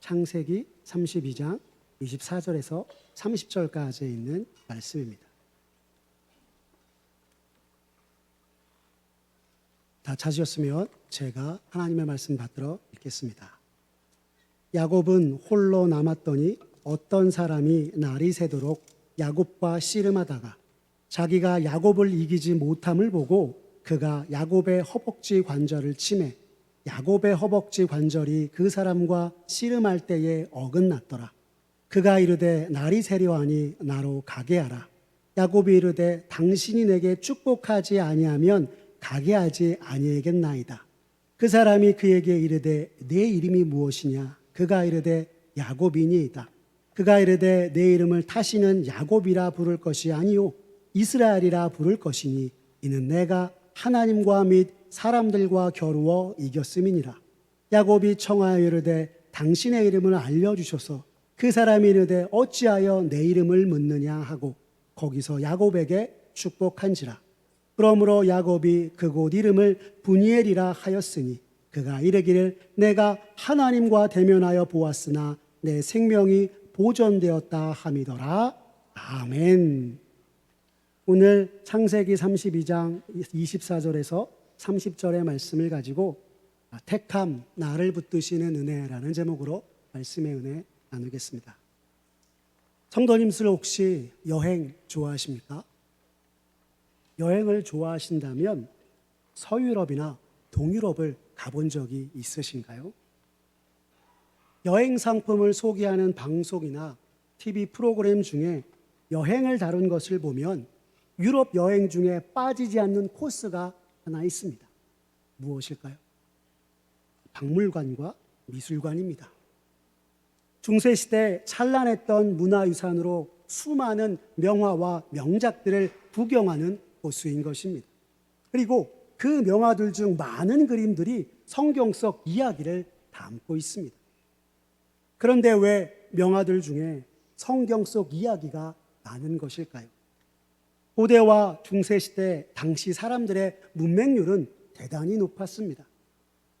창세기 32장 24절에서 30절까지 있는 말씀입니다. 다 찾으셨으면 제가 하나님의 말씀 받들어 읽겠습니다. 야곱은 홀로 남았더니 어떤 사람이 날이 새도록 야곱과 씨름하다가 자기가 야곱을 이기지 못함을 보고 그가 야곱의 허벅지 관절을 치매 야곱의 허벅지 관절이 그 사람과 씨름할 때에 어긋났더라. 그가 이르되 날이 새려하니 나로 가게 하라. 야곱이 이르되 당신이 내게 축복하지 아니하면 가게 하지 아니하겠나이다. 그 사람이 그에게 이르되 내 이름이 무엇이냐? 그가 이르되 야곱이니이다. 그가 이르되 내 이름을 다시는 야곱이라 부를 것이 아니요 이스라엘이라 부를 것이니 이는 내가 하나님과 및 사람들과 겨루어 이겼음이니라. 야곱이 청하여 이르되 당신의 이름을 알려주소서. 그 사람이 이르되 어찌하여 내 이름을 묻느냐 하고 거기서 야곱에게 축복한지라. 그러므로 야곱이 그곳 이름을 브니엘이라 하였으니 그가 이르기를 내가 하나님과 대면하여 보았으나 내 생명이 보존되었다 함이더라. 아멘. 오늘 창세기 32장 24절에서 30절의 말씀을 가지고 택함, 나를 붙드시는 은혜라는 제목으로 말씀의 은혜 나누겠습니다. 성도님들 혹시 여행 좋아하십니까? 여행을 좋아하신다면 서유럽이나 동유럽을 가본 적이 있으신가요? 여행 상품을 소개하는 방송이나 TV 프로그램 중에 여행을 다룬 것을 보면 유럽 여행 중에 빠지지 않는 코스가 하나 있습니다. 무엇일까요? 박물관과 미술관입니다. 중세시대 찬란했던 문화유산으로 수많은 명화와 명작들을 구경하는 코스인 것입니다. 그리고 그 명화들 중 많은 그림들이 성경 속 이야기를 담고 있습니다. 그런데 왜 명화들 중에 성경 속 이야기가 많은 것일까요? 고대와 중세시대 당시 사람들의 문맹률은 대단히 높았습니다.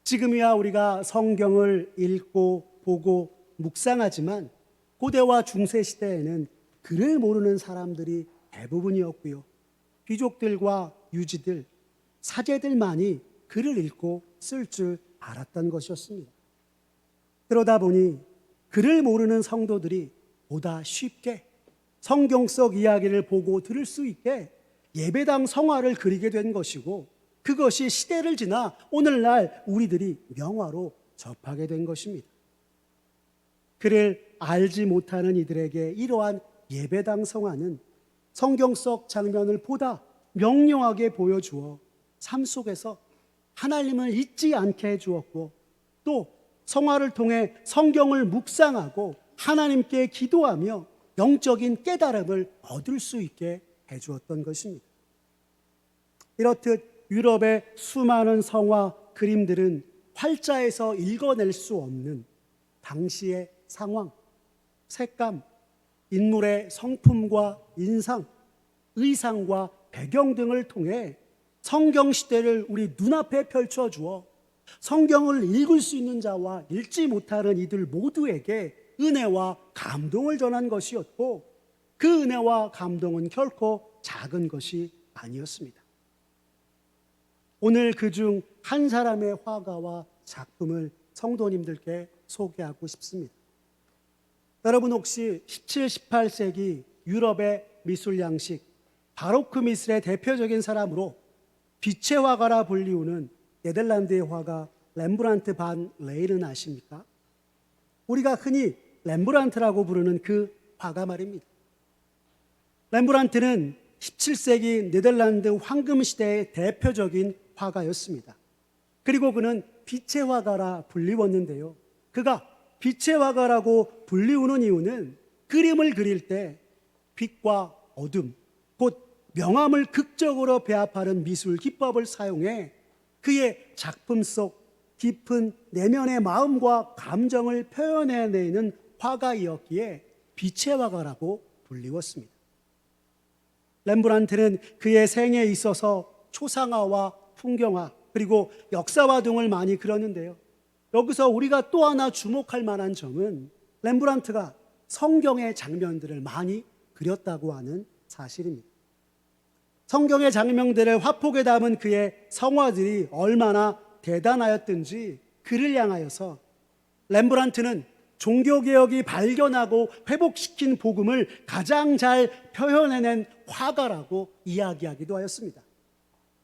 지금이야 우리가 성경을 읽고 보고 묵상하지만 고대와 중세시대에는 글을 모르는 사람들이 대부분이었고요. 귀족들과 유지들, 사제들만이 글을 읽고 쓸 줄 알았던 것이었습니다. 그러다 보니 글을 모르는 성도들이 보다 쉽게 성경 속 이야기를 보고 들을 수 있게 예배당 성화를 그리게 된 것이고 그것이 시대를 지나 오늘날 우리들이 명화로 접하게 된 것입니다. 글을 알지 못하는 이들에게 이러한 예배당 성화는 성경 속 장면을 보다 명료하게 보여주어 삶 속에서 하나님을 잊지 않게 해주었고 또 성화를 통해 성경을 묵상하고 하나님께 기도하며 영적인 깨달음을 얻을 수 있게 해주었던 것입니다. 이렇듯 유럽의 수많은 성화 그림들은 활자에서 읽어낼 수 없는 당시의 상황, 색감, 인물의 성품과 인상, 의상과 배경 등을 통해 성경 시대를 우리 눈앞에 펼쳐주어 성경을 읽을 수 있는 자와 읽지 못하는 이들 모두에게 은혜와 감동을 전한 것이었고 그 은혜와 감동은 결코 작은 것이 아니었습니다. 오늘 그중 한 사람의 화가와 작품을 성도님들께 소개하고 싶습니다. 여러분 혹시 17, 18세기 유럽의 미술 양식 바로크 미술의 대표적인 사람으로 빛의 화가라 불리우는 네덜란드의 화가 렘브란트 반 레이는 아십니까? 우리가 흔히 렘브란트라고 부르는 그 화가 말입니다. 렘브란트는 17세기 네덜란드 황금 시대의 대표적인 화가였습니다. 그리고 그는 빛의 화가라 불리웠는데요. 그가 빛의 화가라고 불리우는 이유는 그림을 그릴 때 빛과 어둠, 곧 명암을 극적으로 배합하는 미술 기법을 사용해 그의 작품 속 깊은 내면의 마음과 감정을 표현해내는 화가이었기에 빛의 화가라고 불리웠습니다. 렘브란트는 그의 생애에 있어서 초상화와 풍경화 그리고 역사화 등을 많이 그렸는데요. 여기서 우리가 또 하나 주목할 만한 점은 렘브란트가 성경의 장면들을 많이 그렸다고 하는 사실입니다. 성경의 장면들을 화폭에 담은 그의 성화들이 얼마나 대단하였든지 그를 향하여서 렘브란트는 종교개혁이 발견하고 회복시킨 복음을 가장 잘 표현해낸 화가라고 이야기하기도 하였습니다.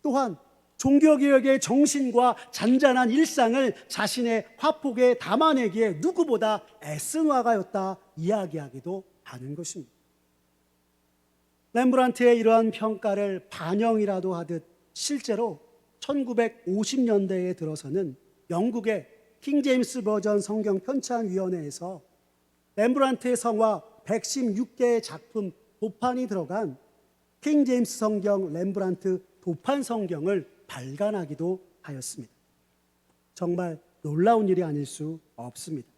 또한 종교개혁의 정신과 잔잔한 일상을 자신의 화폭에 담아내기에 누구보다 애쓴 화가였다 이야기하기도 하는 것입니다. 렘브란트의 이러한 평가를 반영이라도 하듯 실제로 1950년대에 들어서는 영국의 킹제임스 버전 성경 편찬위원회에서 렘브란트의 성화 116개의 작품 도판이 들어간 킹제임스 성경 렘브란트 도판 성경을 발간하기도 하였습니다. 정말 놀라운 일이 아닐 수 없습니다.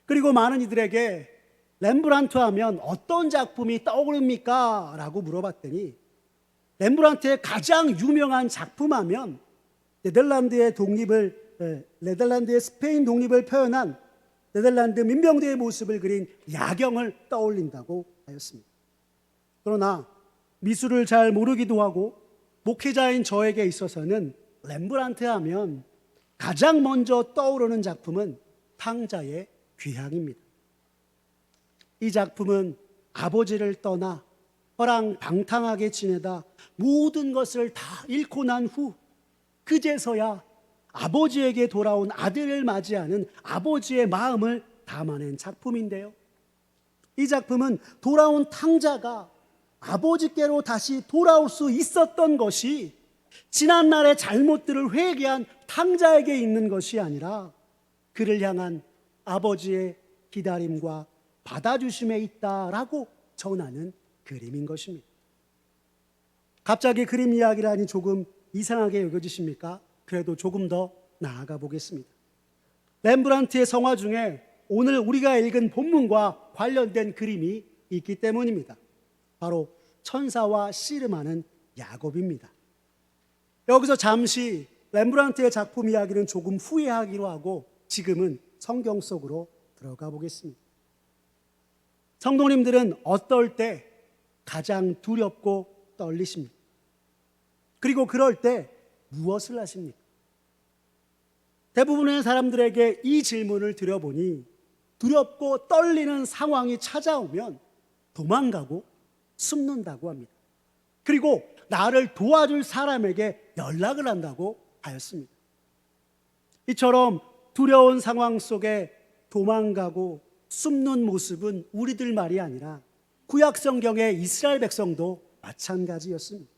그리고 많은 이들에게 렘브란트 하면 어떤 작품이 떠오릅니까? 라고 물어봤더니 렘브란트의 가장 유명한 작품 하면 네덜란드의 스페인 독립을 표현한 네덜란드 민병대의 모습을 그린 야경을 떠올린다고 하였습니다. 그러나 미술을 잘 모르기도 하고 목회자인 저에게 있어서는 렘브란트 하면 가장 먼저 떠오르는 작품은 탕자의 귀향입니다. 이 작품은 아버지를 떠나 허랑방탕하게 지내다 모든 것을 다 잃고 난 후 그제서야 아버지에게 돌아온 아들을 맞이하는 아버지의 마음을 담아낸 작품인데요. 이 작품은 돌아온 탕자가 아버지께로 다시 돌아올 수 있었던 것이 지난날의 잘못들을 회개한 탕자에게 있는 것이 아니라 그를 향한 아버지의 기다림과 받아주심에 있다라고 전하는 그림인 것입니다. 갑자기 그림 이야기를 하니 조금 이상하게 여겨지십니까? 그래도 조금 더 나아가 보겠습니다. 렘브란트의 성화 중에 오늘 우리가 읽은 본문과 관련된 그림이 있기 때문입니다. 바로 천사와 씨름하는 야곱입니다. 여기서 잠시 렘브란트의 작품 이야기는 조금 후회하기로 하고 지금은 성경 속으로 들어가 보겠습니다. 성도님들은 어떨 때 가장 두렵고 떨리십니까? 그리고 그럴 때 무엇을 하십니까? 대부분의 사람들에게 이 질문을 드려보니 두렵고 떨리는 상황이 찾아오면 도망가고 숨는다고 합니다. 그리고 나를 도와줄 사람에게 연락을 한다고 하였습니다. 이처럼 두려운 상황 속에 도망가고 숨는 모습은 우리들 말이 아니라 구약 성경의 이스라엘 백성도 마찬가지였습니다.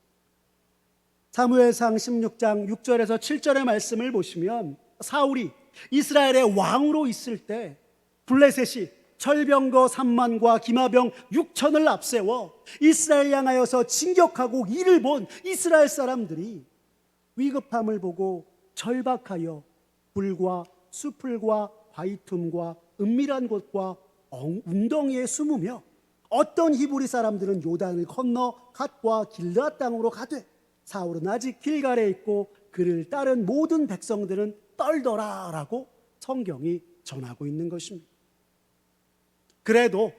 사무엘상 16장 6절에서 7절의 말씀을 보시면 사울이 이스라엘의 왕으로 있을 때 블레셋이 철병거 3만과 기마병 6천을 앞세워 이스라엘 향하여서 진격하고 이를 본 이스라엘 사람들이 위급함을 보고 절박하여 불과 수풀과 화이툼과 은밀한 곳과 웅덩이에 숨으며 어떤 히브리 사람들은 요단을 건너 갓과 길르앗 땅으로 가되 사울은 아직 길갈에 있고 그를 따른 모든 백성들은 떨더라라고 성경이 전하고 있는 것입니다. 그래도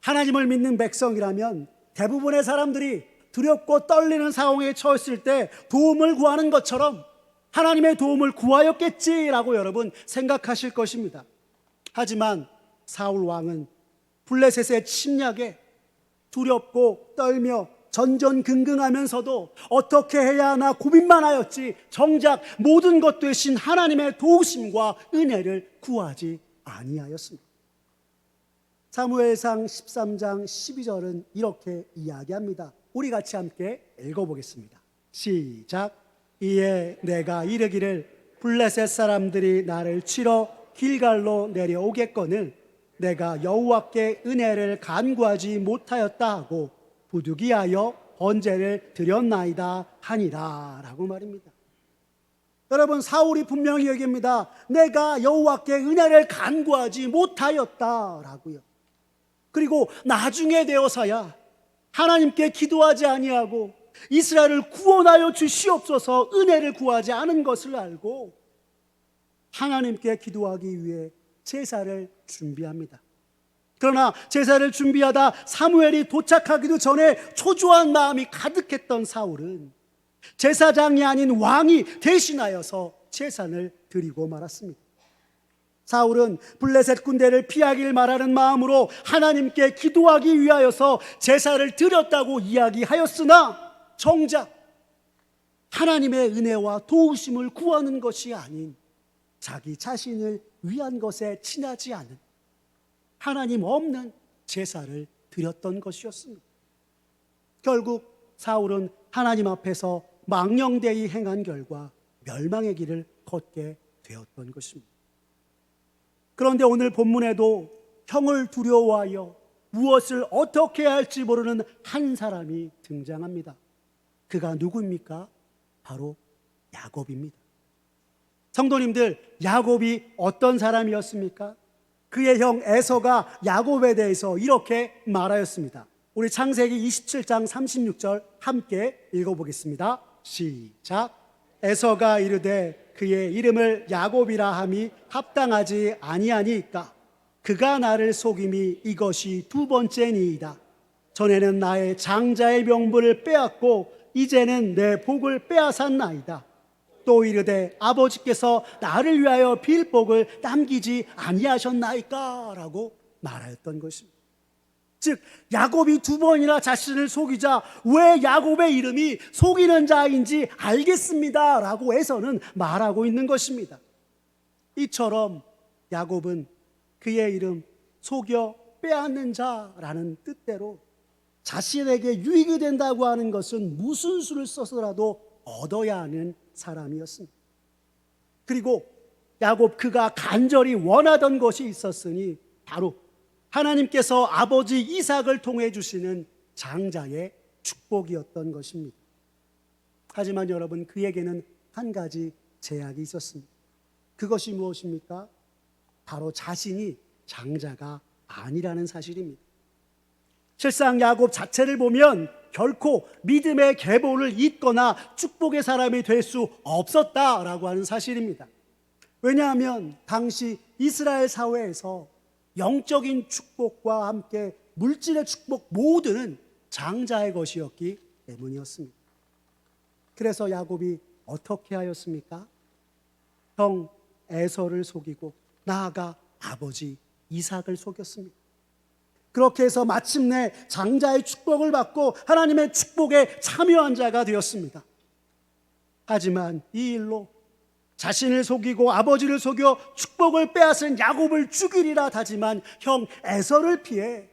하나님을 믿는 백성이라면 대부분의 사람들이 두렵고 떨리는 상황에 처했을 때 도움을 구하는 것처럼 하나님의 도움을 구하였겠지라고 여러분 생각하실 것입니다. 하지만 사울 왕은 블레셋의 침략에 두렵고 떨며 전전긍긍하면서도 어떻게 해야 하나 고민만 하였지 정작 모든 것 되신 하나님의 도우심과 은혜를 구하지 아니하였습니다. 사무엘상 13장 12절은 이렇게 이야기합니다. 우리 같이 함께 읽어보겠습니다. 시작. 이에 내가 이르기를 블레셋 사람들이 나를 치러 길갈로 내려오겠거늘 내가 여호와께 은혜를 간구하지 못하였다 하고 부득이하여 번제를 드렸나이다 하니라 라고 말입니다. 여러분, 사울이 분명히 얘기합니다. 내가 여호와께 은혜를 간구하지 못하였다 라고요. 그리고 나중에 되어서야 하나님께 기도하지 아니하고 이스라엘을 구원하여 주시옵소서 은혜를 구하지 않은 것을 알고 하나님께 기도하기 위해 제사를 준비합니다. 그러나 제사를 준비하다 사무엘이 도착하기도 전에 초조한 마음이 가득했던 사울은 제사장이 아닌 왕이 대신하여서 제사를 드리고 말았습니다. 사울은 블레셋 군대를 피하길 말하는 마음으로 하나님께 기도하기 위하여서 제사를 드렸다고 이야기하였으나 정작 하나님의 은혜와 도우심을 구하는 것이 아닌 자기 자신을 위한 것에 지나지 않은 하나님 없는 제사를 드렸던 것이었습니다. 결국 사울은 하나님 앞에서 망령되이 행한 결과 멸망의 길을 걷게 되었던 것입니다. 그런데 오늘 본문에도 형을 두려워하여 무엇을 어떻게 해야 할지 모르는 한 사람이 등장합니다. 그가 누구입니까? 바로 야곱입니다. 성도님들, 야곱이 어떤 사람이었습니까? 그의 형 에서가 야곱에 대해서 이렇게 말하였습니다. 우리 창세기 27장 36절 함께 읽어보겠습니다. 시작. 에서가 이르되 그의 이름을 야곱이라 함이 합당하지 아니하니까 그가 나를 속임이 이것이 두 번째니이다. 전에는 나의 장자의 명분을 빼앗고 이제는 내 복을 빼앗았나이다. 또 이르되 아버지께서 나를 위하여 빌 복을 남기지 아니하셨나이까? 라고 말하였던 것입니다. 즉 야곱이 두 번이나 자신을 속이자 왜 야곱의 이름이 속이는 자인지 알겠습니다 라고 에서는 말하고 있는 것입니다. 이처럼 야곱은 그의 이름 속여 빼앗는 자라는 뜻대로 자신에게 유익이 된다고 하는 것은 무슨 수를 써서라도 얻어야 하는 사람이었습니다. 그리고 야곱 그가 간절히 원하던 것이 있었으니 바로 하나님께서 아버지 이삭을 통해 주시는 장자의 축복이었던 것입니다. 하지만 여러분, 그에게는 한 가지 제약이 있었습니다. 그것이 무엇입니까? 바로 자신이 장자가 아니라는 사실입니다. 실상 야곱 자체를 보면 결코 믿음의 계보를 잇거나 축복의 사람이 될 수 없었다라고 하는 사실입니다. 왜냐하면 당시 이스라엘 사회에서 영적인 축복과 함께 물질의 축복 모두는 장자의 것이었기 때문이었습니다. 그래서 야곱이 어떻게 하였습니까? 형 에서를 속이고 나아가 아버지 이삭을 속였습니다. 그렇게 해서 마침내 장자의 축복을 받고 하나님의 축복에 참여한 자가 되었습니다. 하지만 이 일로 자신을 속이고 아버지를 속여 축복을 빼앗은 야곱을 죽이리라 다짐한 형 에서를 피해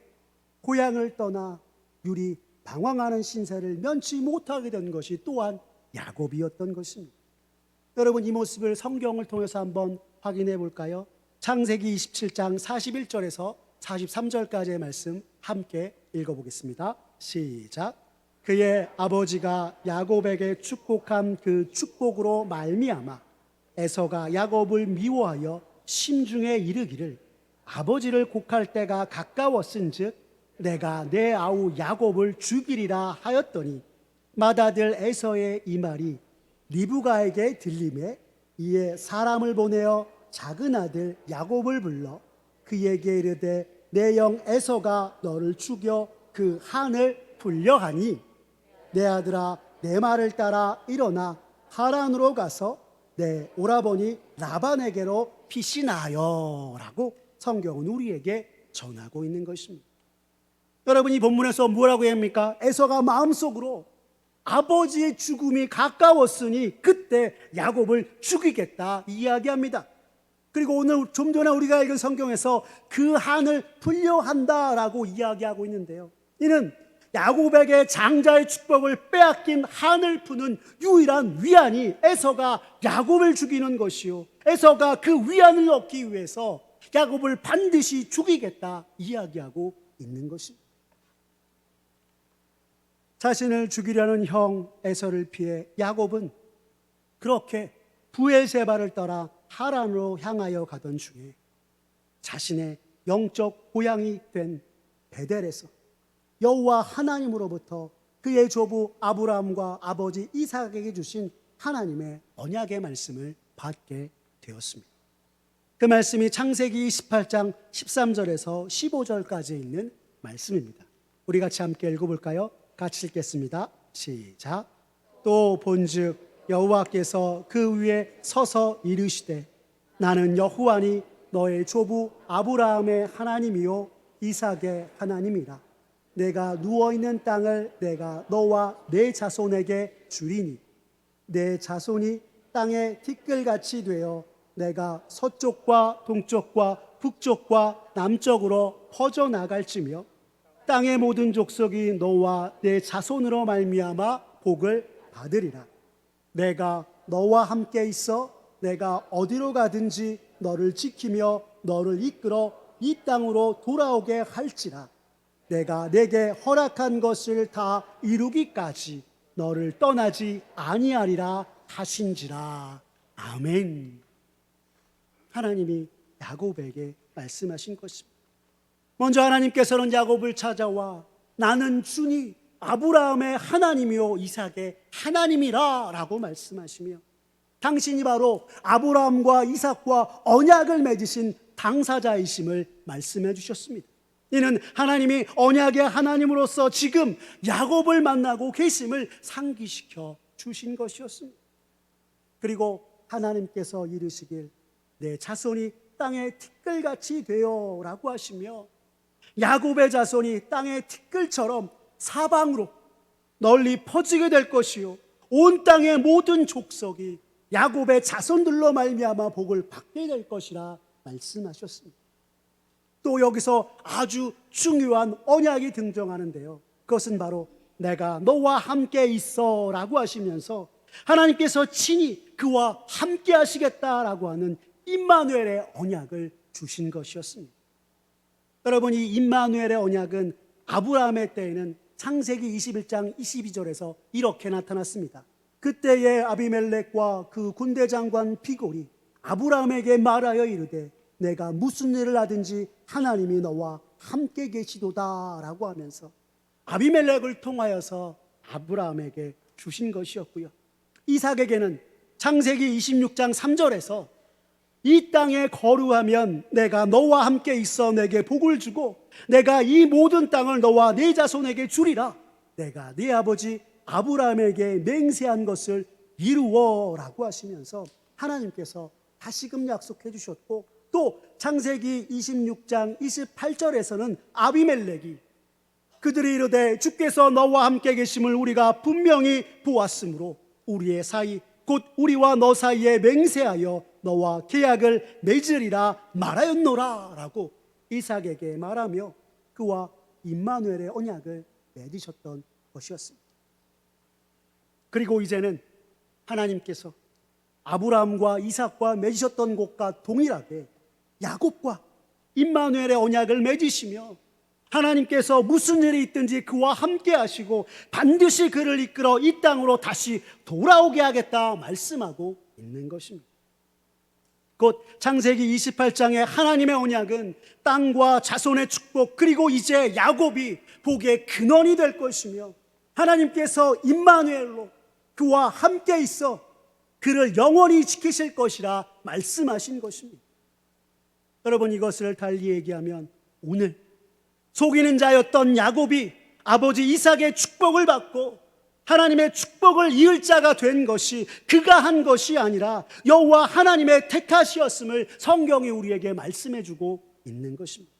고향을 떠나 유리 방황하는 신세를 면치 못하게 된 것이 또한 야곱이었던 것입니다. 여러분, 이 모습을 성경을 통해서 한번 확인해 볼까요? 창세기 27장 41절에서 43절까지의 말씀 함께 읽어보겠습니다. 시작. 그의 아버지가 야곱에게 축복한 그 축복으로 말미암아 에서가 야곱을 미워하여 심중에 이르기를 아버지를 곡할 때가 가까웠은즉 내가 내 아우 야곱을 죽이리라 하였더니 맏아들 에서의 이 말이 리브가에게 들림에 이에 사람을 보내어 작은 아들 야곱을 불러 그에게 이르되 내 형 에서가 너를 죽여 그 한을 풀려하니 내 아들아 내 말을 따라 일어나 하란으로 가서 내 오라버니 라반에게로 피신하여 라고 성경은 우리에게 전하고 있는 것입니다. 여러분, 이 본문에서 뭐라고 합니까? 에서가 마음속으로 아버지의 죽음이 가까웠으니 그때 야곱을 죽이겠다 이야기합니다. 그리고 오늘 좀 전에 우리가 읽은 성경에서 그 한을 풀려한다라고 이야기하고 있는데요, 이는 야곱에게 장자의 축복을 빼앗긴 한을 푸는 유일한 위안이 에서가 야곱을 죽이는 것이요, 에서가 그 위안을 얻기 위해서 야곱을 반드시 죽이겠다 이야기하고 있는 것입니다. 자신을 죽이려는 형 에서를 피해 야곱은 그렇게 브엘세바를 따라 하란으로 향하여 가던 중에 자신의 영적 고향이 된 베델에서 여호와 하나님으로부터 그의 조부 아브라함과 아버지 이삭에게 주신 하나님의 언약의 말씀을 받게 되었습니다. 그 말씀이 창세기 28장 13절에서 15절까지 있는 말씀입니다. 우리 같이 함께 읽어볼까요? 같이 읽겠습니다. 시작. 또 본즉 여호와께서 그 위에 서서 이르시되 나는 여호와니 너의 조부 아브라함의 하나님이요 이삭의 하나님이라. 내가 누워있는 땅을 내가 너와 내 자손에게 주리니 내 자손이 땅의 티끌같이 되어 내가 서쪽과 동쪽과 북쪽과 남쪽으로 퍼져나갈지며 땅의 모든 족속이 너와 내 자손으로 말미암아 복을 받으리라. 내가 너와 함께 있어 내가 어디로 가든지 너를 지키며 너를 이끌어 이 땅으로 돌아오게 할지라. 내가 내게 허락한 것을 다 이루기까지 너를 떠나지 아니하리라 하신지라. 아멘. 하나님이 야곱에게 말씀하신 것입니다. 먼저 하나님께서는 야곱을 찾아와 나는 주니 아브라함의 하나님이요 이삭의 하나님이라 라고 말씀하시며 당신이 바로 아브라함과 이삭과 언약을 맺으신 당사자이심을 말씀해 주셨습니다. 이는 하나님이 언약의 하나님으로서 지금 야곱을 만나고 계심을 상기시켜 주신 것이었습니다. 그리고 하나님께서 이르시길 내 자손이 땅의 티끌같이 되어 라고 하시며 야곱의 자손이 땅의 티끌처럼 사방으로 널리 퍼지게 될 것이요 온 땅의 모든 족속이 야곱의 자손들로 말미암아 복을 받게 될 것이라 말씀하셨습니다. 또 여기서 아주 중요한 언약이 등장하는데요, 그것은 바로 내가 너와 함께 있어 라고 하시면서 하나님께서 친히 그와 함께 하시겠다라고 하는 임마누엘의 언약을 주신 것이었습니다. 여러분, 이 임마누엘의 언약은 아브라함의 때에는 창세기 21장 22절에서 이렇게 나타났습니다. 그때에 아비멜렉과 그 군대 장관 비골이 아브라함에게 말하여 이르되 내가 무슨 일을 하든지 하나님이 너와 함께 계시도다 라고 하면서 아비멜렉을 통하여서 아브라함에게 주신 것이었고요, 이삭에게는 창세기 26장 3절에서 이 땅에 거류하면 내가 너와 함께 있어 내게 복을 주고 내가 이 모든 땅을 너와 네 자손에게 주리라. 내가 네 아버지 아브라함에게 맹세한 것을 이루어 라고 하시면서 하나님께서 다시금 약속해 주셨고, 또 창세기 26장 28절에서는 아비멜렉이 그들이 이르되 주께서 너와 함께 계심을 우리가 분명히 보았으므로 우리의 사이 곧 우리와 너 사이에 맹세하여 너와 계약을 맺으리라 말하였노라 라고 이삭에게 말하며 그와 임마누엘의 언약을 맺으셨던 것이었습니다. 그리고 이제는 하나님께서 아브라함과 이삭과 맺으셨던 것과 동일하게 야곱과 임마누엘의 언약을 맺으시며 하나님께서 무슨 일이 있든지 그와 함께 하시고 반드시 그를 이끌어 이 땅으로 다시 돌아오게 하겠다 말씀하고 있는 것입니다. 곧 창세기 28장의 하나님의 언약은 땅과 자손의 축복, 그리고 이제 야곱이 복의 근원이 될 것이며 하나님께서 임마누엘로 그와 함께 있어 그를 영원히 지키실 것이라 말씀하신 것입니다. 여러분, 이것을 달리 얘기하면 오늘 속이는 자였던 야곱이 아버지 이삭의 축복을 받고 하나님의 축복을 이을 자가 된 것이 그가 한 것이 아니라 여호와 하나님의 택하시었음을 성경이 우리에게 말씀해 주고 있는 것입니다.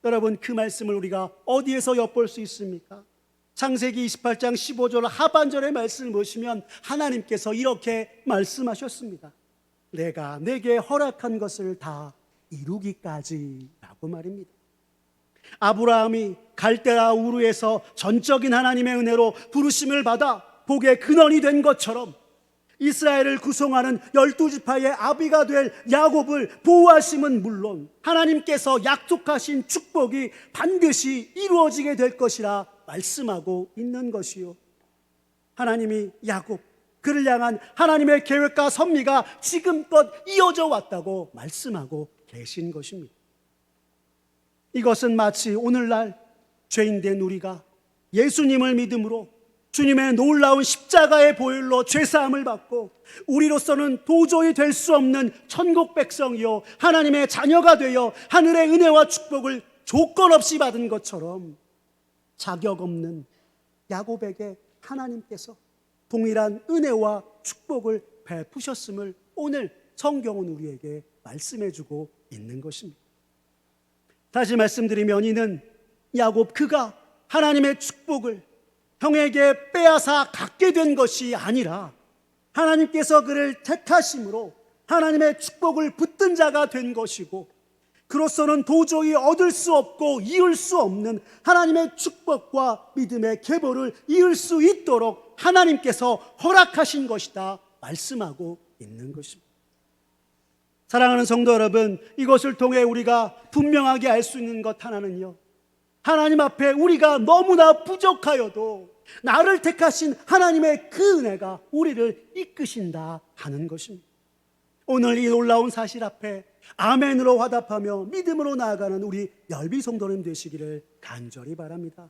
여러분, 그 말씀을 우리가 어디에서 엿볼 수 있습니까? 창세기 28장 15절 하반절의 말씀을 보시면 하나님께서 이렇게 말씀하셨습니다. 내가 내게 허락한 것을 다 이루기까지 라고 말입니다. 아브라함이 갈대아 우르에서 전적인 하나님의 은혜로 부르심을 받아 복의 근원이 된 것처럼 이스라엘을 구성하는 12지파의 아비가 될 야곱을 보호하심은 물론 하나님께서 약속하신 축복이 반드시 이루어지게 될 것이라 말씀하고 있는 것이요, 하나님이 야곱, 그를 향한 하나님의 계획과 섭리가 지금껏 이어져 왔다고 말씀하고 계신 것입니다. 이것은 마치 오늘날 죄인된 우리가 예수님을 믿음으로 주님의 놀라운 십자가의 보혈로 죄사함을 받고 우리로서는 도저히 될 수 없는 천국 백성이요 하나님의 자녀가 되어 하늘의 은혜와 축복을 조건 없이 받은 것처럼 자격 없는 야곱에게 하나님께서 동일한 은혜와 축복을 베푸셨음을 오늘 성경은 우리에게 말씀해주고 있는 것입니다. 다시 말씀드리면 이는 야곱 그가 하나님의 축복을 형에게 빼앗아 갖게 된 것이 아니라 하나님께서 그를 택하심으로 하나님의 축복을 붙든 자가 된 것이고 그로서는 도저히 얻을 수 없고 이을 수 없는 하나님의 축복과 믿음의 계보를 이을 수 있도록 하나님께서 허락하신 것이다 말씀하고 있는 것입니다. 사랑하는 성도 여러분, 이것을 통해 우리가 분명하게 알 수 있는 것 하나는요, 하나님 앞에 우리가 너무나 부족하여도 나를 택하신 하나님의 그 은혜가 우리를 이끄신다 하는 것입니다. 오늘 이 놀라운 사실 앞에 아멘으로 화답하며 믿음으로 나아가는 우리 열비 성도님 되시기를 간절히 바랍니다.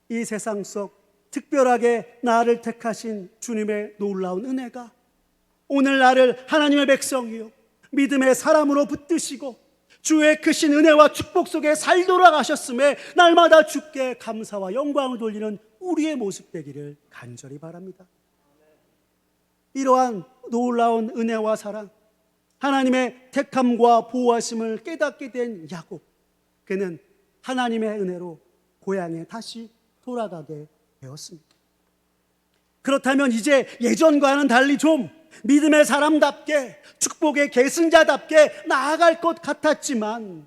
이 세상 속 특별하게 나를 택하신 주님의 놀라운 은혜가 오늘 나를 하나님의 백성이요 믿음의 사람으로 붙드시고 주의 크신 은혜와 축복 속에 살도록 하셨음에 날마다 주께 감사와 영광을 돌리는 우리의 모습 되기를 간절히 바랍니다. 이러한 놀라운 은혜와 사랑, 하나님의 택함과 보호하심을 깨닫게 된 야곱, 그는 하나님의 은혜로 고향에 다시 돌아가게 되었습니다. 그렇다면 이제 예전과는 달리 좀 믿음의 사람답게 축복의 계승자답게 나아갈 것 같았지만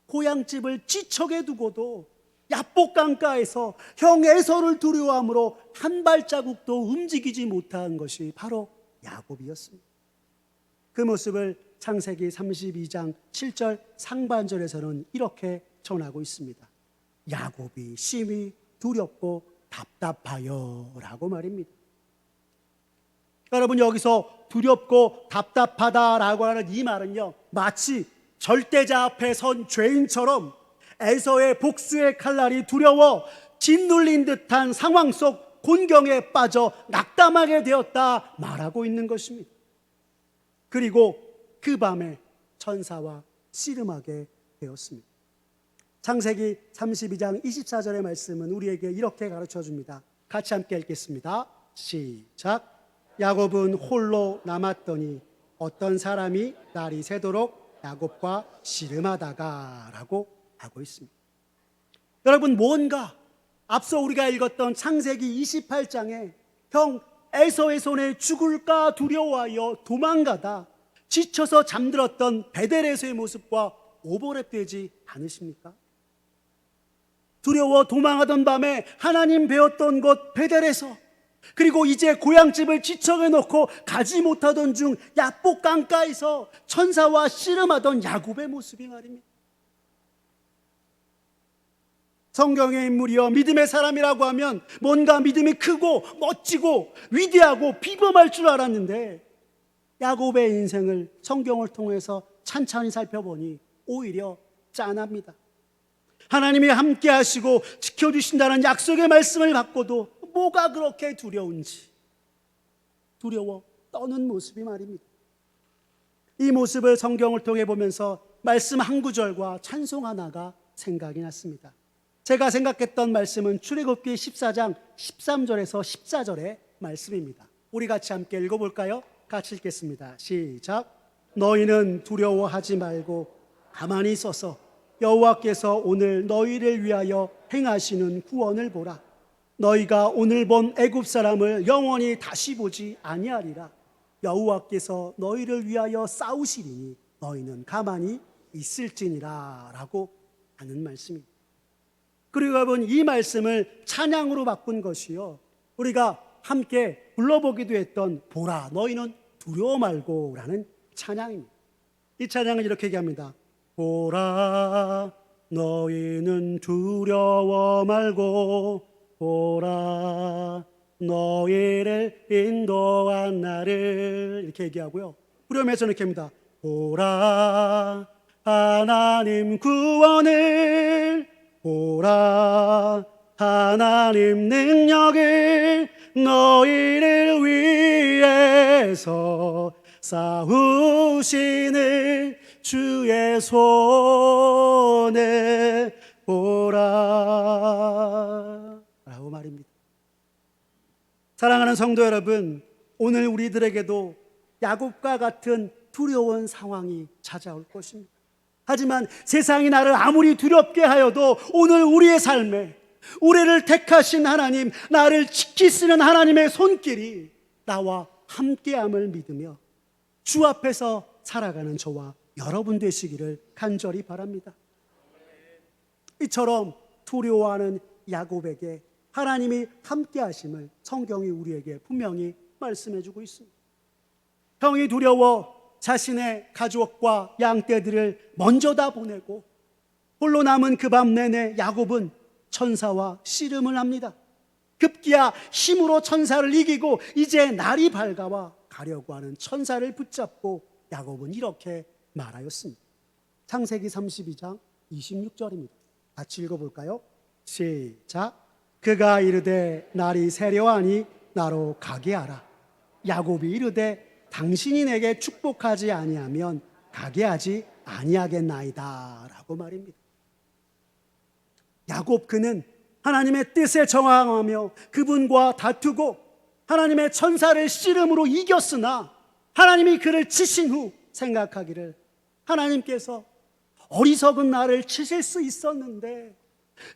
고향집을 지척에 두고도 야복 강가에서 형 에서를 두려워함으로 한 발자국도 움직이지 못한 것이 바로 야곱이었습니다. 그 모습을 창세기 32장 7절 상반절에서는 이렇게 전하고 있습니다. 야곱이 심히 두렵고 답답하여 라고 말입니다. 여러분, 여기서 두렵고 답답하다라고 하는 이 말은요, 마치 절대자 앞에 선 죄인처럼 에서의 복수의 칼날이 두려워 짓눌린 듯한 상황 속 곤경에 빠져 낙담하게 되었다 말하고 있는 것입니다. 그리고 그 밤에 천사와 씨름하게 되었습니다. 창세기 32장 24절의 말씀은 우리에게 이렇게 가르쳐 줍니다. 같이 함께 읽겠습니다. 시작. 야곱은 홀로 남았더니 어떤 사람이 날이 새도록 야곱과 씨름하다가 라고 하고 있습니다. 여러분, 뭔가 앞서 우리가 읽었던 창세기 28장에 형 에서의 손에 죽을까 두려워하여 도망가다 지쳐서 잠들었던 베델에서의 모습과 오버랩되지 않으십니까? 두려워 도망하던 밤에 하나님 배웠던 곳 베델에서, 그리고 이제 고향집을 지척에 놓고 가지 못하던 중 야복 강가에서 천사와 씨름하던 야곱의 모습이 말입니다. 성경의 인물이여 믿음의 사람이라고 하면 뭔가 믿음이 크고 멋지고 위대하고 비범할 줄 알았는데 야곱의 인생을 성경을 통해서 찬찬히 살펴보니 오히려 짠합니다. 하나님이 함께 하시고 지켜주신다는 약속의 말씀을 받고도 뭐가 그렇게 두려운지 두려워 떠는 모습이 말입니다. 이 모습을 성경을 통해 보면서 말씀 한 구절과 찬송 하나가 생각이 났습니다. 제가 생각했던 말씀은 출애굽기 14장 13절에서 14절의 말씀입니다. 우리 같이 함께 읽어볼까요? 같이 읽겠습니다. 시작. 너희는 두려워하지 말고 가만히 있어서 여호와께서 오늘 너희를 위하여 행하시는 구원을 보라. 너희가 오늘 본 애굽 사람을 영원히 다시 보지 아니하리라. 여호와께서 너희를 위하여 싸우시리니 너희는 가만히 있을지니라 라고 하는 말씀입니다. 그리고 여러분, 이 말씀을 찬양으로 바꾼 것이요, 우리가 함께 불러보기도 했던 보라 너희는 두려워 말고 라는 찬양입니다. 이 찬양은 이렇게 얘기합니다. 보라 너희는 두려워 말고 보라 너희를 인도한 나를, 이렇게 얘기하고요. 후렴에서는 이렇게 합니다. 보라 하나님 구원을 보라 하나님 능력을 너희를 위해서 싸우시는 주의 손에 보라 라고 말입니다. 사랑하는 성도 여러분, 오늘 우리들에게도 야곱과 같은 두려운 상황이 찾아올 것입니다. 하지만 세상이 나를 아무리 두렵게 하여도 오늘 우리의 삶에 우리를 택하신 하나님, 나를 지키시는 하나님의 손길이 나와 함께함을 믿으며 주 앞에서 살아가는 저와 여러분 되시기를 간절히 바랍니다. 이처럼 두려워하는 야곱에게 하나님이 함께하심을 성경이 우리에게 분명히 말씀해주고 있습니다. 형이 두려워 자신의 가족과 양떼들을 먼저 다 보내고 홀로 남은 그 밤 내내 야곱은 천사와 씨름을 합니다. 급기야 힘으로 천사를 이기고 이제 날이 밝아와 가려고 하는 천사를 붙잡고 야곱은 이렇게 말하였습니다. 창세기 32장 26절입니다. 같이 읽어볼까요? 시작. 그가 이르되 날이 세려하니 나로 가게 하라. 야곱이 이르되 당신이 내게 축복하지 아니하면 가게 하지 아니하겠나이다 라고 말입니다. 야곱 그는 하나님의 뜻에 저항하며 그분과 다투고 하나님의 천사를 씨름으로 이겼으나 하나님이 그를 치신 후 생각하기를 하나님께서 어리석은 나를 치실 수 있었는데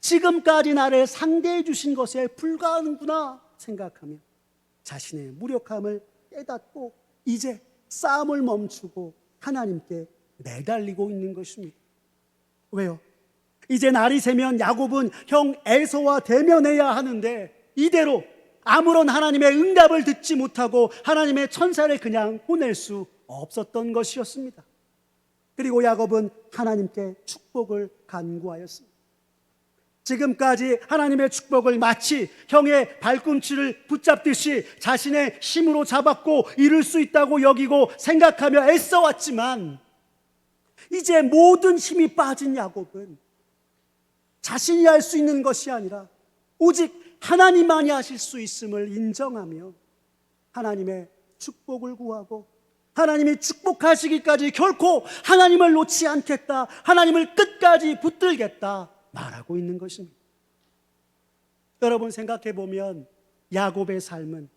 지금까지 나를 상대해 주신 것에 불과하는구나 생각하며 자신의 무력함을 깨닫고 이제 싸움을 멈추고 하나님께 매달리고 있는 것입니다. 왜요? 이제 날이 새면 야곱은 형 에서와 대면해야 하는데 이대로 아무런 하나님의 응답을 듣지 못하고 하나님의 천사를 그냥 보낼 수 없었던 것이었습니다. 그리고 야곱은 하나님께 축복을 간구하였습니다. 지금까지 하나님의 축복을 마치 형의 발꿈치를 붙잡듯이 자신의 힘으로 잡았고 이룰 수 있다고 여기고 생각하며 애써왔지만 이제 모든 힘이 빠진 야곱은 자신이 할 수 있는 것이 아니라 오직 하나님만이 하실 수 있음을 인정하며 하나님의 축복을 구하고 하나님이 축복하시기까지 결코 하나님을 놓지 않겠다, 하나님을 끝까지 붙들겠다 말하고 있는 것입니다. 여러분 생각해 보면 야곱의 삶은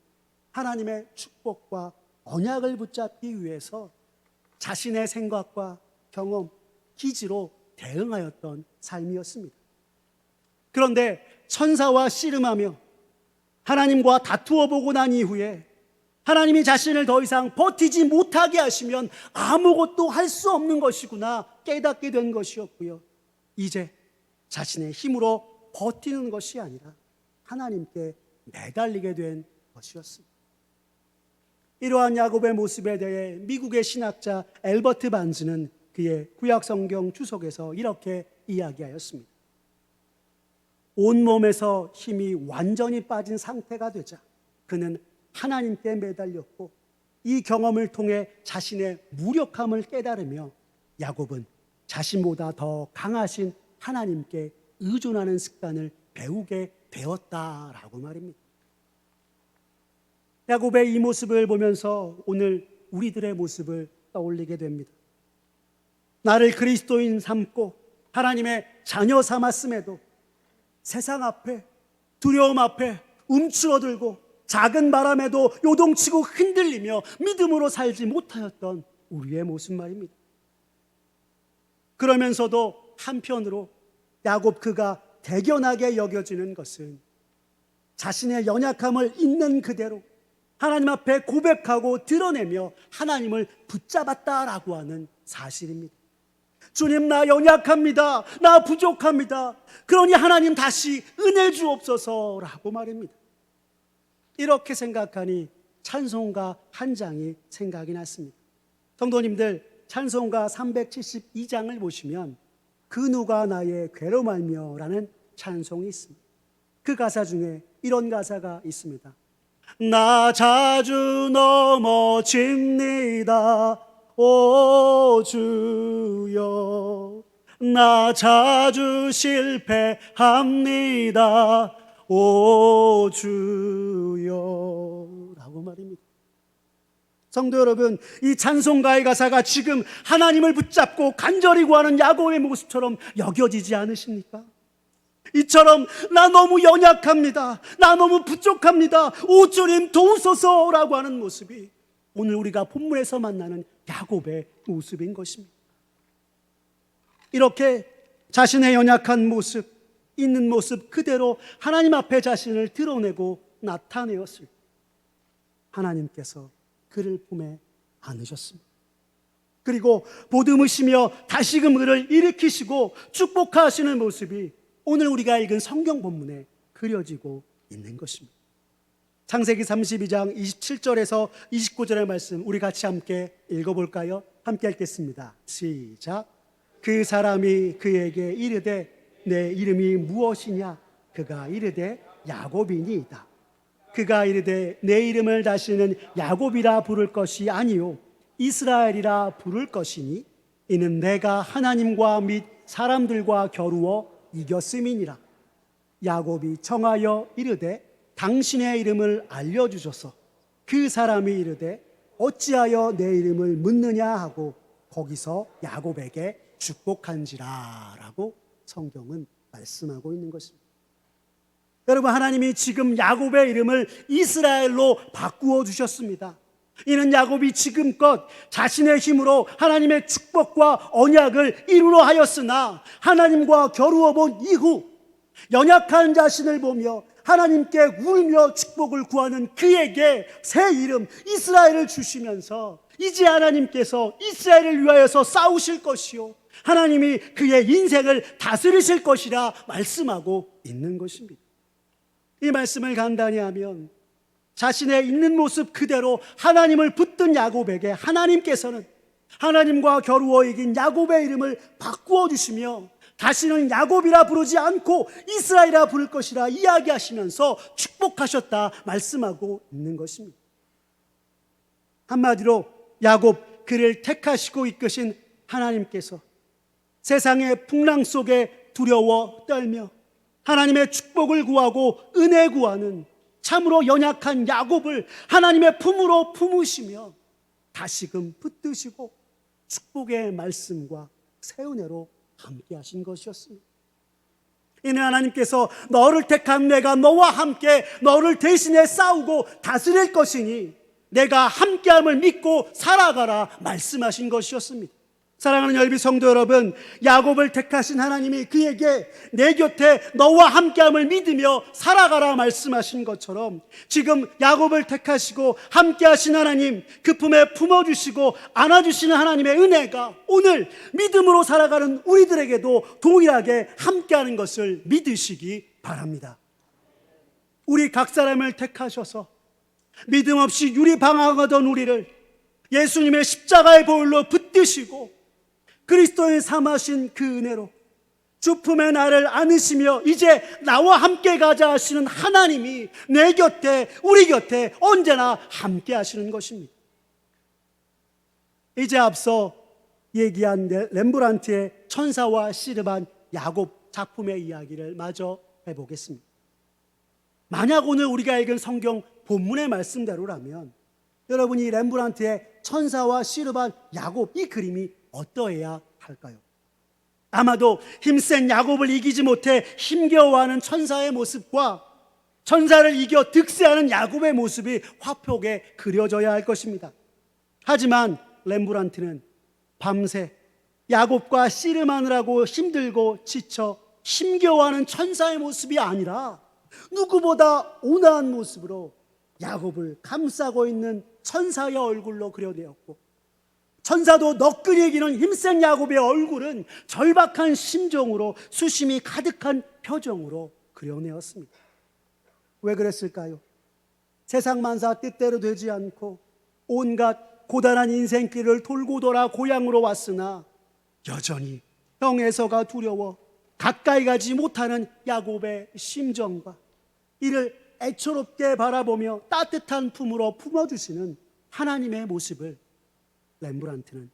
하나님의 축복과 언약을 붙잡기 위해서 자신의 생각과 경험, 기지로 대응하였던 삶이었습니다. 그런데 천사와 씨름하며 하나님과 다투어 보고 난 이후에 하나님이 자신을 더 이상 버티지 못하게 하시면 아무것도 할 수 없는 것이구나 깨닫게 된 것이었고요. 이제 자신의 힘으로 버티는 것이 아니라 하나님께 매달리게 된 것이었습니다. 이러한 야곱의 모습에 대해 미국의 신학자 엘버트 반즈는 그의 구약성경 주석에서 이렇게 이야기하였습니다. 온몸에서 힘이 완전히 빠진 상태가 되자 그는 하나님께 매달렸고 이 경험을 통해 자신의 무력함을 깨달으며 야곱은 자신보다 더 강하신 하나님께 의존하는 습관을 배우게 되었다라고 말입니다. 야곱의 이 모습을 보면서 오늘 우리들의 모습을 떠올리게 됩니다. 나를 그리스도인 삼고 하나님의 자녀 삼았음에도 세상 앞에 두려움 앞에 움츠러들고 작은 바람에도 요동치고 흔들리며 믿음으로 살지 못하였던 우리의 모습 말입니다. 그러면서도 한편으로 야곱 그가 대견하게 여겨지는 것은 자신의 연약함을 있는 그대로 하나님 앞에 고백하고 드러내며 하나님을 붙잡았다라고 하는 사실입니다. 주님, 나 연약합니다. 나 부족합니다. 그러니 하나님 다시 은혜 주옵소서라고 말입니다. 이렇게 생각하니 찬송가 한 장이 생각이 났습니다. 성도님들, 찬송가 372장을 보시면 그 누가 나의 괴로 말며라는 찬송이 있습니다. 그 가사 중에 이런 가사가 있습니다. 나 자주 넘어집니다. 오 주여, 나 자주 실패합니다. 오 주여 라고 말입니다. 성도 여러분, 이 찬송가의 가사가 지금 하나님을 붙잡고 간절히 구하는 야곱의 모습처럼 여겨지지 않으십니까? 이처럼 나 너무 연약합니다. 나 너무 부족합니다. 오 주님 도우소서라고 하는 모습이 오늘 우리가 본문에서 만나는 야곱의 모습인 것입니다. 이렇게 자신의 연약한 모습, 있는 모습 그대로 하나님 앞에 자신을 드러내고 나타내었을 때 하나님께서 그를 품에 안으셨습니다. 그리고 보듬으시며 다시금 그를 일으키시고 축복하시는 모습이 오늘 우리가 읽은 성경 본문에 그려지고 있는 것입니다. 창세기 32장 27절에서 29절의 말씀 우리 같이 함께 읽어볼까요? 함께 읽겠습니다. 시작. 그 사람이 그에게 이르되 내 이름이 무엇이냐? 그가 이르되 야곱이니이다. 그가 이르되 내 이름을 다시는 야곱이라 부를 것이 아니요 이스라엘이라 부를 것이니 이는 내가 하나님과 및 사람들과 겨루어 이겼음이니라. 야곱이 청하여 이르되 당신의 이름을 알려주소서. 그 사람이 이르되 어찌하여 내 이름을 묻느냐 하고 거기서 야곱에게 축복한지라 라고 성경은 말씀하고 있는 것입니다. 여러분, 하나님이 지금 야곱의 이름을 이스라엘로 바꾸어 주셨습니다. 이는 야곱이 지금껏 자신의 힘으로 하나님의 축복과 언약을 이루려 하였으나 하나님과 겨루어 본 이후 연약한 자신을 보며 하나님께 울며 축복을 구하는 그에게 새 이름 이스라엘을 주시면서 이제 하나님께서 이스라엘을 위하여서 싸우실 것이요 하나님이 그의 인생을 다스리실 것이라 말씀하고 있는 것입니다. 이 말씀을 간단히 하면 자신의 있는 모습 그대로 하나님을 붙든 야곱에게 하나님께서는 하나님과 겨루어 이긴 야곱의 이름을 바꾸어 주시며 다시는 야곱이라 부르지 않고 이스라엘이라 부를 것이라 이야기하시면서 축복하셨다 말씀하고 있는 것입니다. 한마디로 야곱 그를 택하시고 이끄신 하나님께서 세상의 풍랑 속에 두려워 떨며 하나님의 축복을 구하고 은혜 구하는 참으로 연약한 야곱을 하나님의 품으로 품으시며 다시금 붙드시고 축복의 말씀과 새 은혜로 함께 하신 것이었습니다. 이는 하나님께서 너를 택한 내가 너와 함께 너를 대신해 싸우고 다스릴 것이니 내가 함께함을 믿고 살아가라 말씀하신 것이었습니다. 사랑하는 열비 성도 여러분, 야곱을 택하신 하나님이 그에게 내 곁에 너와 함께함을 믿으며 살아가라 말씀하신 것처럼 지금 야곱을 택하시고 함께하신 하나님, 그 품에 품어주시고 안아주시는 하나님의 은혜가 오늘 믿음으로 살아가는 우리들에게도 동일하게 함께하는 것을 믿으시기 바랍니다. 우리 각 사람을 택하셔서 믿음 없이 유리방황하던 우리를 예수님의 십자가의 보혈로 붙드시고 그리스도의 삼으신 그 은혜로 주 품에 나를 안으시며 이제 나와 함께 가자 하시는 하나님이 내 곁에 우리 곁에 언제나 함께 하시는 것입니다. 이제 앞서 얘기한 렘브란트의 천사와 씨름한 야곱 작품의 이야기를 마저 해보겠습니다. 만약 오늘 우리가 읽은 성경 본문의 말씀대로라면 여러분이 렘브란트의 천사와 씨름한 야곱 이 그림이 어떠해야 할까요? 아마도 힘센 야곱을 이기지 못해 힘겨워하는 천사의 모습과 천사를 이겨 득세하는 야곱의 모습이 화폭에 그려져야 할 것입니다. 하지만 렘브란트는 밤새 야곱과 씨름하느라고 힘들고 지쳐 힘겨워하는 천사의 모습이 아니라 누구보다 온화한 모습으로 야곱을 감싸고 있는 천사의 얼굴로 그려내었고 천사도 너끈히 이기는 힘센 야곱의 얼굴은 절박한 심정으로 수심이 가득한 표정으로 그려내었습니다. 왜 그랬을까요? 세상 만사 뜻대로 되지 않고 온갖 고단한 인생길을 돌고 돌아 고향으로 왔으나 여전히 형에서가 두려워 가까이 가지 못하는 야곱의 심정과 이를 애처롭게 바라보며 따뜻한 품으로 품어주시는 하나님의 모습을 렘브란트는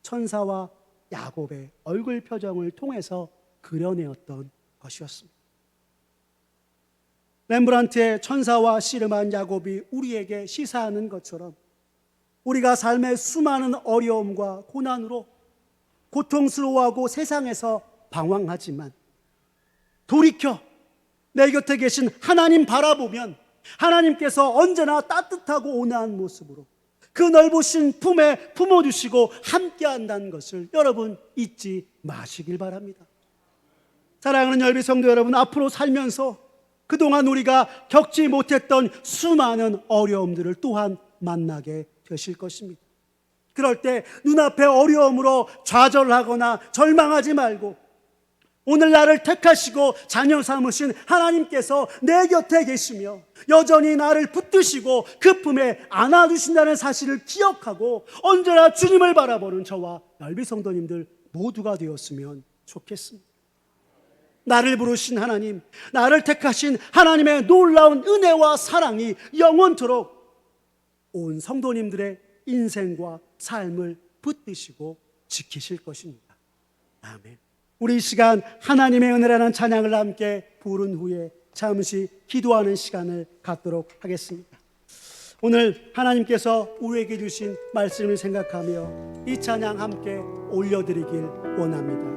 천사와 야곱의 얼굴 표정을 통해서 그려내었던 것이었습니다. 렘브란트의 천사와 씨름한 야곱이 우리에게 시사하는 것처럼 우리가 삶의 수많은 어려움과 고난으로 고통스러워하고 세상에서 방황하지만 돌이켜 내 곁에 계신 하나님 바라보면 하나님께서 언제나 따뜻하고 온화한 모습으로 그 넓으신 품에 품어주시고 함께한다는 것을 여러분 잊지 마시길 바랍니다. 사랑하는 열비 성도 여러분, 앞으로 살면서 그동안 우리가 겪지 못했던 수많은 어려움들을 또한 만나게 되실 것입니다. 그럴 때 눈앞의 어려움으로 좌절하거나 절망하지 말고 오늘 나를 택하시고 자녀 삼으신 하나님께서 내 곁에 계시며 여전히 나를 붙드시고 그 품에 안아주신다는 사실을 기억하고 언제나 주님을 바라보는 저와 열비 성도님들 모두가 되었으면 좋겠습니다. 나를 부르신 하나님, 나를 택하신 하나님의 놀라운 은혜와 사랑이 영원토록 온 성도님들의 인생과 삶을 붙드시고 지키실 것입니다. 아멘. 우리 이 시간 하나님의 은혜라는 찬양을 함께 부른 후에 잠시 기도하는 시간을 갖도록 하겠습니다. 오늘 하나님께서 우리에게 주신 말씀을 생각하며 이 찬양 함께 올려드리길 원합니다.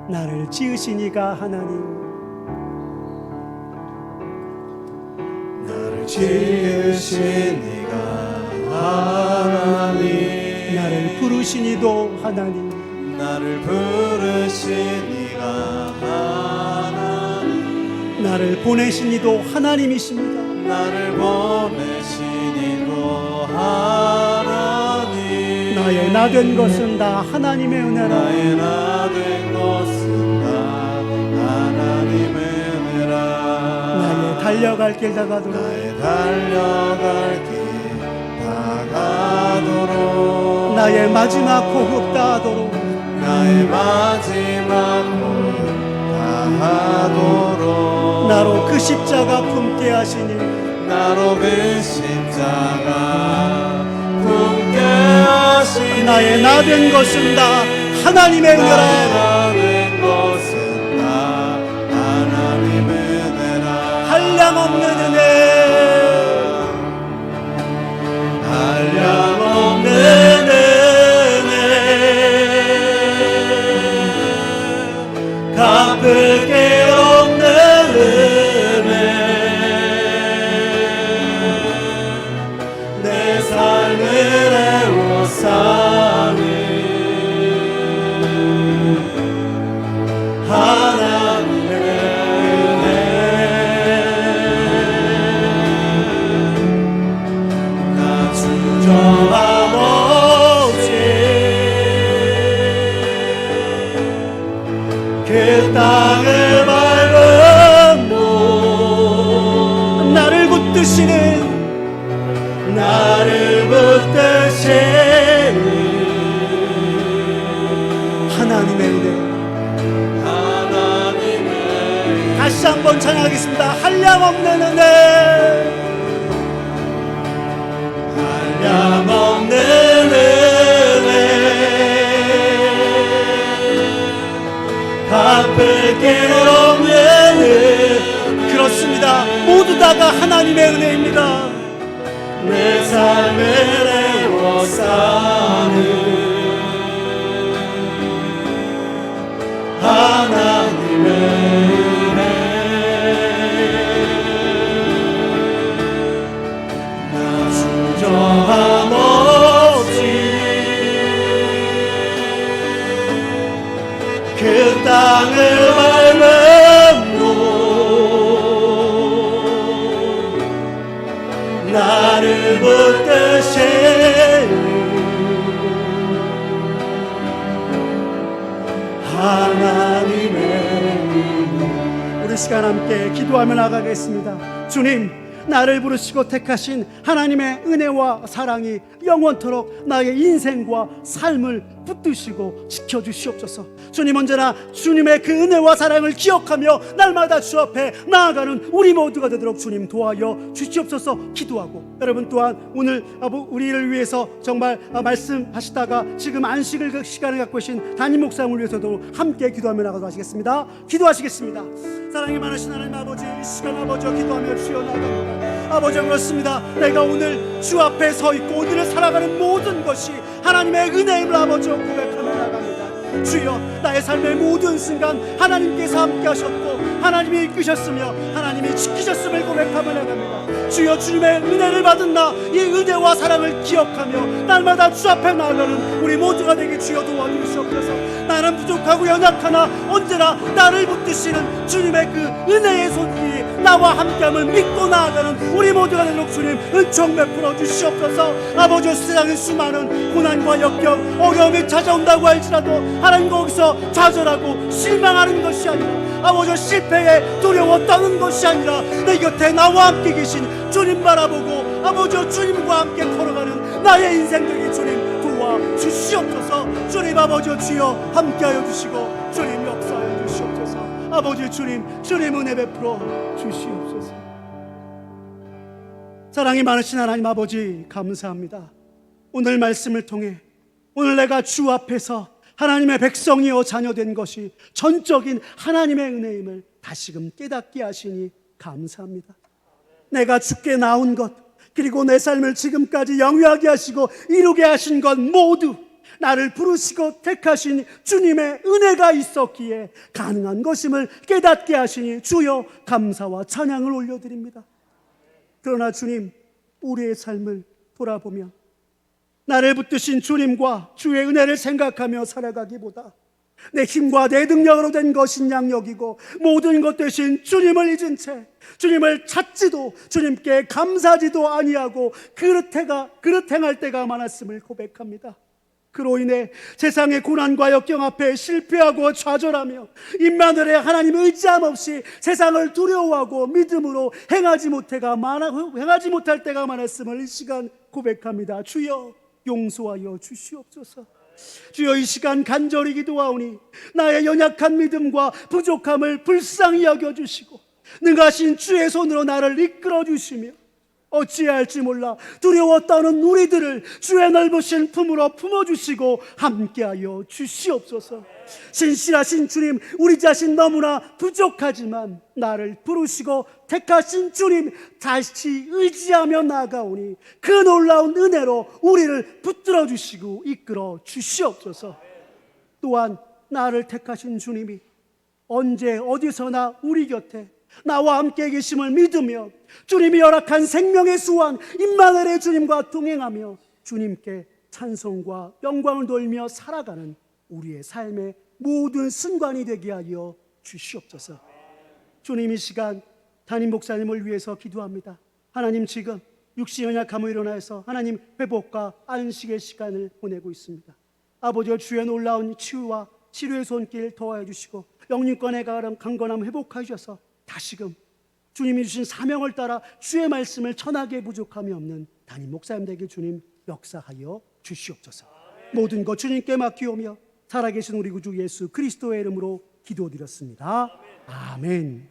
나를 지으신 이가 하나님, 나를 지으신 이가 하나님, 나를 부르신 이도 하나님, 나를 부르신 이가 하나님, 나를 보내신 이도 하나님이십니다. 나를 보내신 이도 하나님, 나의 나 된 것은 다 하나님의 은혜라. 나의 나 된 것은 다 하나님의 은혜라. 나의 달려갈 길 다가도록, 나의 달려갈 길 다가도록, 나의 마지막 호흡 다하도록, 나의 마지막 호흡 다하도록, 나로 그 십자가 품게 하시니, 나로 그 십자가 품게 하시니, 나의 나 된 것은 다 하나님의 나의 은혜라. 나 된 것은 다 하나님의 은혜라. 한량없는 은혜, 한량없는 은혜, 갚을 게 없는 은혜, 내 삶을 애워싸는 하나님의 은혜. 나 주저함 없이 그 땅을 밟음도 나를 붙드시는 하나님의 은혜. 하나님의 다시 한번 찬양하겠습니다. 한량없는 은혜, 한량없는 은혜, 갚을 게 없는 은혜. 그렇습니다. 모두 다가 하나님의 은혜입니다. 내 삶을 애워싸는 하나님의 은혜. 나 주저함 없이 그 땅을 밟음도 나를 붙드신 하나님의 우리 시간 함께 기도하며 나가겠습니다. 주님, 나를 부르시고 택하신 하나님의 은혜와 사랑이 영원토록 나의 인생과 삶을 붙드시고 지켜주시옵소서. 주님, 언제나 주님의 그 은혜와 사랑을 기억하며 날마다 주 앞에 나아가는 우리 모두가 되도록 주님 도와여 주시옵소서 기도하고, 여러분 또한 오늘 우리를 위해서 정말 말씀하시다가 지금 안식을 시간을 갖고 계신 담임 목사님을 위해서도 함께 기도하며 나가도록 하시겠습니다. 기도하시겠습니다. 사랑이 많으신 하나님 아버지, 이 시간 아버지와 기도하며 주여 나갑니다. 아버지, 그렇습니다. 내가 오늘 주 앞에 서 있고 오늘을 살아가는 모든 것이 하나님의 은혜임을 아버지와 고백하며 나갑니다. 주여, 나의 삶의 모든 순간 하나님께서 함께 하셨고 하나님이 이끄셨으며 하나님이 지키셨음을 고백하며 나갑니다. 주여, 주님의 은혜를 받은 나, 이 은혜와 사랑을 기억하며 날마다 주 앞에 나아가는 우리 모두가 되게 주여 도와주시옵소서. 나는 부족하고 연약하나 언제나 나를 붙드시는 주님의 그 은혜의 손길이 나와 함께함을 믿고 나아가는 우리 모두가 되도록 주님 은총 베풀어 주시옵소서. 아버지, 세상의 수많은 고난과 역경, 어려움이 찾아온다고 할지라도 하나님 거기서 좌절하고 실망하는 것이 아니라, 아버지 실패에 두려워 떠는 것이 아니라 내 곁에 나와 함께 계신 주님 바라보고 아버지 주님과 함께 걸어가는 나의 인생 되게 주님 도와주시옵소서. 주님 아버지 주여 함께하여 주시고 주님 역사하여 주시옵소서. 아버지 주님 은혜 베풀어 주시옵소서. 사랑이 많으신 하나님 아버지, 감사합니다. 오늘 말씀을 통해 오늘 내가 주 앞에서 하나님의 백성이요 자녀된 것이 전적인 하나님의 은혜임을 다시금 깨닫게 하시니 감사합니다. 내가 주께 나온 것, 그리고 내 삶을 지금까지 영위하게 하시고 이루게 하신 것 모두 나를 부르시고 택하신 주님의 은혜가 있었기에 가능한 것임을 깨닫게 하시니 주여 감사와 찬양을 올려드립니다. 그러나 주님, 우리의 삶을 돌아보면 나를 붙드신 주님과 주의 은혜를 생각하며 살아가기보다 내 힘과 내 능력으로 된 것인 양 여기고 모든 것 대신 주님을 잊은 채 주님을 찾지도 주님께 감사하지도 아니하고 그릇 행할 때가 많았음을 고백합니다. 그로 인해 세상의 고난과 역경 앞에 실패하고 좌절하며 임마누엘의 하나님 의지함 없이 세상을 두려워하고 믿음으로 행하지 못할 때가 많았음을 이 시간 고백합니다. 주여 용서하여 주시옵소서. 주여, 이 시간 간절히 기도하오니 나의 연약한 믿음과 부족함을 불쌍히 여겨주시고 능하신 주의 손으로 나를 이끌어 주시며 어찌해야 할지 몰라 두려워 떠는 우리들을 주의 넓으신 품으로 품어주시고 함께하여 주시옵소서. 신실하신 주님, 우리 자신 너무나 부족하지만 나를 부르시고 택하신 주님 다시 의지하며 나아가오니 그 놀라운 은혜로 우리를 붙들어 주시고 이끌어 주시옵소서. 또한 나를 택하신 주님이 언제 어디서나 우리 곁에 나와 함께 계심을 믿으며 주님이 허락한 생명의 수완 임마누엘의 주님과 동행하며 주님께 찬송과 영광을 돌며 살아가는 우리의 삶의 모든 순간이 되게 하여 주시옵소서. 주님, 이 시간 담임 목사님을 위해서 기도합니다. 하나님, 지금 육신 연약함으로 일어나서 하나님 회복과 안식의 시간을 보내고 있습니다. 아버지여, 주의 놀라운 치유와 치료의 손길 더하여 주시고 영육간의 강건함 회복하여 주셔서 다시금 주님이 주신 사명을 따라 주의 말씀을 전하게 부족함이 없는 담임 목사님에게 주님 역사하여 주시옵소서. 모든 것 주님께 맡기오며 살아계신 우리 구주 예수 그리스도의 이름으로 기도드렸습니다. 아멘.